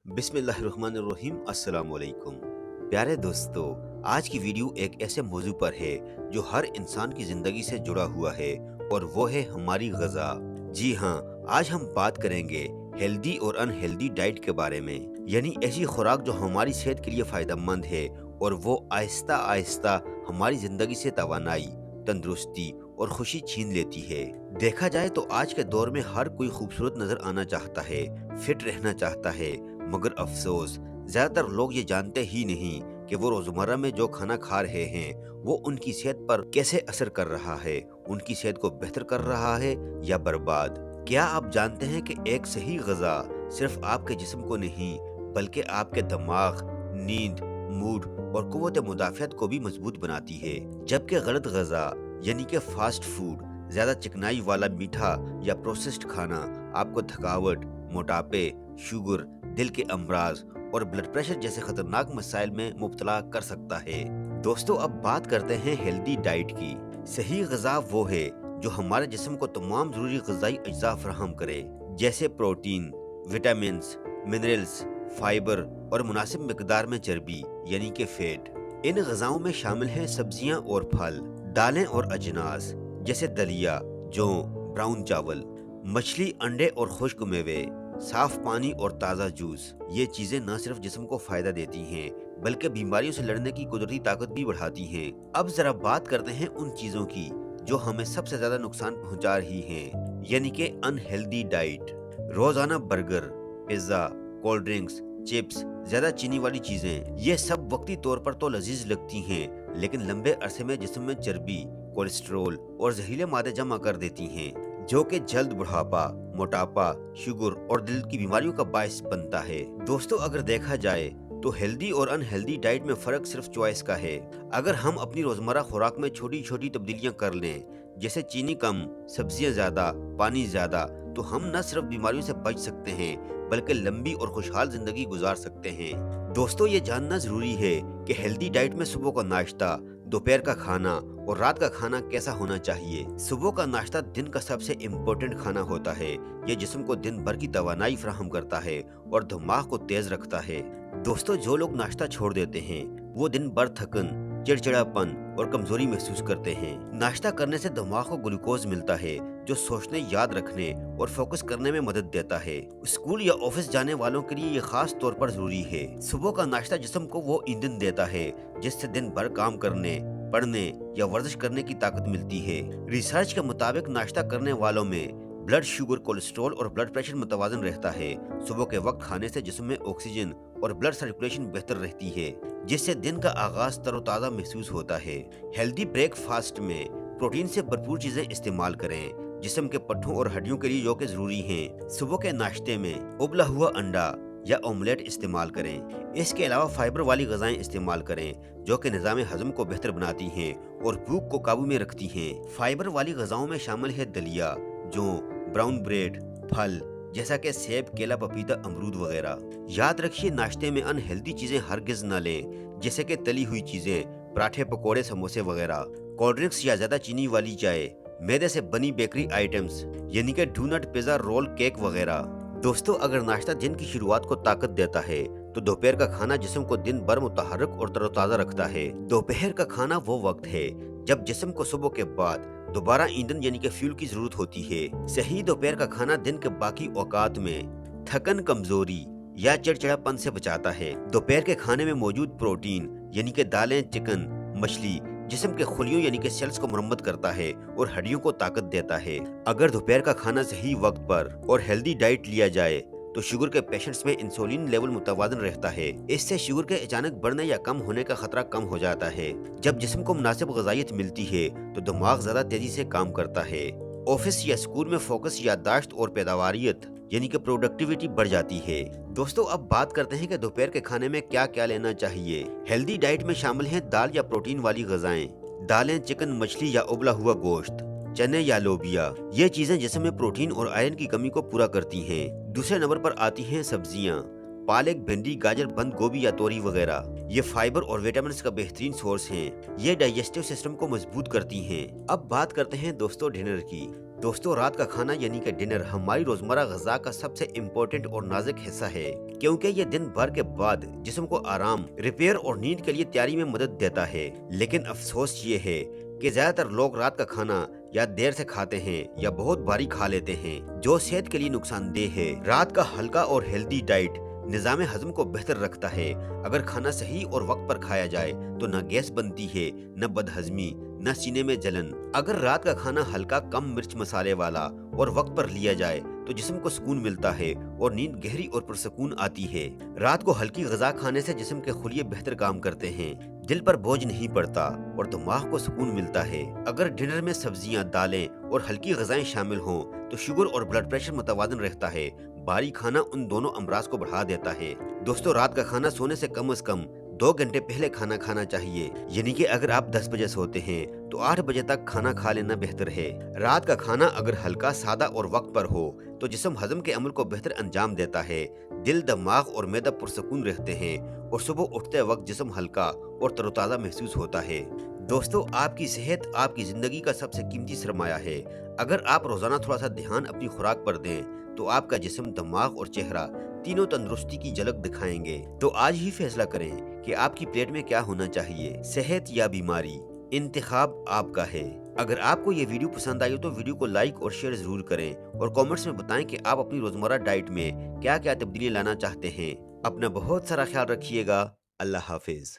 बिस्मिल्लाहिर्रहमानिर्रहीम अस्सलाम वालेकुम। प्यारे दोस्तों, आज की वीडियो एक ऐसे मौजू पर है जो हर इंसान की ज़िंदगी से जुड़ा हुआ है और वो है हमारी ग़िज़ा। जी हाँ, आज हम बात करेंगे हेल्दी और अनहेल्दी डाइट के बारे में, यानी ऐसी खुराक जो हमारी सेहत के लिए फ़ायदेमंद है और वो आहिस्ता आहिस्ता हमारी ज़िंदगी से तवानाई, तंदुरुस्ती और खुशी छीन लेती है। देखा जाए तो आज के दौर में हर कोई खूबसूरत नज़र आना चाहता है, फिट रहना चाहता है, मगर अफसोस ज्यादातर लोग ये जानते ही नहीं कि वो रोजमर्रा में जो खाना खा रहे हैं वो उनकी सेहत पर कैसे असर कर रहा है, उनकी सेहत को बेहतर कर रहा है या बर्बाद। क्या आप जानते हैं कि एक सही ग़िज़ा सिर्फ आपके जिस्म को नहीं बल्कि आपके दिमाग, नींद, मूड और क़ुव्वत मुदाफ़ियत को भी मजबूत बनाती है, जबकि गलत ग़िज़ा यानी कि फास्ट फूड, ज्यादा चिकनाई वाला मीठा या प्रोसेस्ड खाना आपको थकावट, मोटापे, शुगर, दिल के अमराज और ब्लड प्रेशर जैसे खतरनाक मसाइल में मुब्तला कर सकता है। दोस्तों, अब बात करते हैं हेल्दी डाइट की। सही ग़िज़ा वो है जो हमारे जिस्म को तमाम ज़रूरी ग़िज़ाई अज्जा फराहम करे, जैसे प्रोटीन, विटामिन्स, मिनरल्स, फाइबर और मुनासिब मिकदार में चर्बी यानी कि फैट। इन ग़िज़ाओं में शामिल हैं सब्जियां और फल, दालें और अजनास जैसे दलिया, जौ, ब्राउन चावल, मछली, अंडे और खुश्क मेवे, साफ पानी और ताज़ा जूस। ये चीज़ें न सिर्फ जिस्म को फ़ायदा देती हैं बल्कि बीमारियों से लड़ने की कुदरती ताकत भी बढ़ाती हैं। अब ज़रा बात करते हैं उन चीज़ों की जो हमें सबसे ज़्यादा नुकसान पहुंचा रही हैं, यानी कि अनहेल्दी डाइट। रोज़ाना burger, pizza, cold drinks, chips, ज़्यादा चीनी वाली चीज़ें, ये सब वक्ती तौर पर तो लजीज लगती हैं लेकिन लंबे अरसे में जिस्म में चर्बी, कोलेस्ट्रोल और जहरीले मादे जमा कर देती हैं जो कि जल्द बुढ़ापा, मोटापा, शुगर और दिल की बीमारियों का बायस बनता है। दोस्तों, अगर देखा जाए तो हेल्दी और अनहेल्दी डाइट में फ़र्क सिर्फ चॉइस का है। अगर हम अपनी रोज़मर्रा खुराक में छोटी छोटी तब्दीलियां कर लें, जैसे चीनी कम, सब्जियां ज़्यादा, पानी ज़्यादा, तो हम न सिर्फ बीमारियों से बच सकते हैं बल्कि लंबी और खुशहाल ज़िंदगी गुजार सकते हैं। दोस्तों, ये जानना ज़रूरी है कि हेल्दी डाइट में सुबह का नाश्ता, दोपहर का खाना और रात का खाना कैसा होना चाहिए। सुबह का नाश्ता दिन का सबसे इम्पोर्टेंट खाना होता है। ये जिस्म को दिन भर की तवानाई फराहम करता है और दिमाग को तेज रखता है। दोस्तों, जो लोग नाश्ता छोड़ देते हैं वो दिन भर थकन, चिड़चिड़ापन और कमजोरी महसूस करते हैं। नाश्ता करने से दिमाग को ग्लूकोज मिलता है जो सोचने, याद रखने और फोकस करने में मदद देता है। स्कूल या ऑफिस जाने वालों के लिए ये खास तौर पर जरूरी है। सुबह का नाश्ता जिस्म को वो ईंधन देता है जिससे दिन भर काम करने, पढ़ने या वर्जिश करने की ताकत मिलती है। रिसर्च के मुताबिक नाश्ता करने वालों में ब्लड शुगर, कोलेस्ट्रॉल और ब्लड प्रेशर मुतवाजन रहता है। सुबह के वक्त खाने से जिस्म में ऑक्सीजन और ब्लड सर्कुलेशन बेहतर रहती है जिससे दिन का आगाज तरोताज़ा महसूस होता है। हेल्दी ब्रेकफास्ट में प्रोटीन से भरपूर चीजें इस्तेमाल करें, जिस्म के पट्ठों और हड्डियों के लिए जो कि जरूरी हैं। सुबह के नाश्ते में उबला हुआ अंडा या ऑमलेट इस्तेमाल करें। इसके अलावा फाइबर वाली ग़िज़ाएं इस्तेमाल करें जो कि निज़ाम हज़म को बेहतर बनाती हैं और भूख को काबू में रखती हैं। फाइबर वाली ग़िज़ाओं में शामिल है दलिया, जौ, ब्राउन ब्रेड, फल जैसा कि सेब, केला, पपीता, अमरूद वगैरह। याद रखिए, नाश्ते में अनहेल्दी चीज़ें हरगिज़ न लें, जैसे कि तली हुई चीज़ें, पराठे, पकोड़े, समोसे वगैरह, कोल्ड ड्रिंक्स या ज़्यादा चीनी वाली चाय, मैदे से बनी बेकरी आइटम्स यानी कि डोनट, पिज़्ज़ा, रोल, केक वगैरह। दोस्तों, अगर नाश्ता दिन की शुरुआत को ताकत देता है तो दोपहर का खाना जिस्म को दिन भर मुतहर्रिक और तरोताज़ा रखता है। दोपहर का खाना वो वक्त है जब जिस्म को सुबह के बाद दोबारा ईंधन यानी कि फ्यूल की जरूरत होती है। सही दोपहर का खाना दिन के बाकी औकात में थकन, कमजोरी या चिड़चिड़ापन से बचाता है। दोपहर के खाने में मौजूद प्रोटीन यानी कि दालें, चिकन, मछली जिस्म के खुलियों यानी कि सेल्स को मरम्मत करता है और हड्डियों को ताकत देता है। अगर दोपहर का खाना सही वक्त पर और हेल्दी डाइट लिया जाए तो शुगर के पेशेंट्स में इंसुलिन लेवल मुतवाजन रहता है। इससे शुगर के अचानक बढ़ने या कम होने का खतरा कम हो जाता है। जब जिस्म को मुनासिब ग़िज़ाइयत मिलती है तो दिमाग ज़्यादा तेजी से काम करता है। ऑफिस या स्कूल में फोकस, याददाश्त और पैदावारियत यानी कि प्रोडक्टिविटी बढ़ जाती है। दोस्तों, अब बात करते हैं कि दोपहर के खाने में क्या क्या लेना चाहिए। हेल्दी डाइट में शामिल हैं दाल या प्रोटीन वाली ग़िज़ाएं, दालें, चिकन, मछली या उबला हुआ गोश्त, चने या लोबिया। ये चीजें जिस्म में प्रोटीन और आयरन की कमी को पूरा करती हैं। दूसरे नंबर पर आती हैं सब्जियां, पालक, भिंडी, गाजर, बंद गोभी या तोरी वगैरह। ये फाइबर और विटामिन का बेहतरीन सोर्स हैं। ये डाइजेस्टिव सिस्टम को मजबूत करती हैं। अब बात करते हैं दोस्तों डिनर की। दोस्तों, रात का खाना यानी कि डिनर हमारी रोजमर्रा ग़िज़ा का सबसे इम्पोर्टेंट और नाजुक हिस्सा है, क्योंकि ये दिन भर के बाद जिस्म को आराम, रिपेयर और नींद के लिए तैयारी में मदद देता है। लेकिन अफसोस ये है कि ज्यादातर लोग रात का खाना या देर से खाते हैं या बहुत भारी खा लेते हैं, जो सेहत के लिए नुकसानदेह है। रात का हल्का और हेल्दी डाइट निज़ाम हजम को बेहतर रखता है। अगर खाना सही और वक्त पर खाया जाए तो न गैस बनती है, न बदहजमी, न सीने में जलन। अगर रात का खाना हल्का, कम मिर्च मसाले वाला और वक्त पर लिया जाए तो जिस्म को सुकून मिलता है और नींद गहरी और पुरसकून आती है। रात को हल्की ग़िज़ा खाने से जिस्म के खुलिये बेहतर काम करते हैं, दिल पर बोझ नहीं पड़ता और दिमाग को सुकून मिलता है। अगर डिनर में सब्जियां, दालें और हल्की ग़िज़ाएं शामिल हों तो शुगर और ब्लड प्रेशर मुतवाज़न रहता है। भारी खाना उन दोनों अमराज को बढ़ा देता है। दोस्तों, रात का खाना सोने से कम 2 घंटे पहले खाना खाना चाहिए। यानी कि अगर आप 10 बजे सोते हैं तो 8 बजे तक खाना खा लेना बेहतर है। रात का खाना अगर हल्का, सादा और वक्त पर हो तो जिस्म हजम के अमल को बेहतर अंजाम देता है। दिल, दिमाग और मैदा पुरसकून रहते हैं और सुबह उठते वक्त जिस्म हल्का और तरोताज़ा महसूस होता है। दोस्तों, आपकी सेहत आपकी ज़िंदगी का सबसे कीमती सरमाया है। अगर आप रोज़ाना थोड़ा सा ध्यान अपनी खुराक पर दें तो आपका जिस्म, दिमाग और चेहरा तीनों तंदुरुस्ती की झलक दिखाएंगे। तो आज ही फैसला करें कि आपकी प्लेट में क्या होना चाहिए, सेहत या बीमारी। इंतखाब आपका है। अगर आपको ये वीडियो पसंद आई हो तो वीडियो को लाइक और शेयर जरूर करें और कमेंट्स में बताएं कि आप अपनी रोजमर्रा डाइट में क्या क्या तब्दीली लाना चाहते हैं। अपना बहुत सारा ख्याल रखिएगा। अल्लाह हाफिज।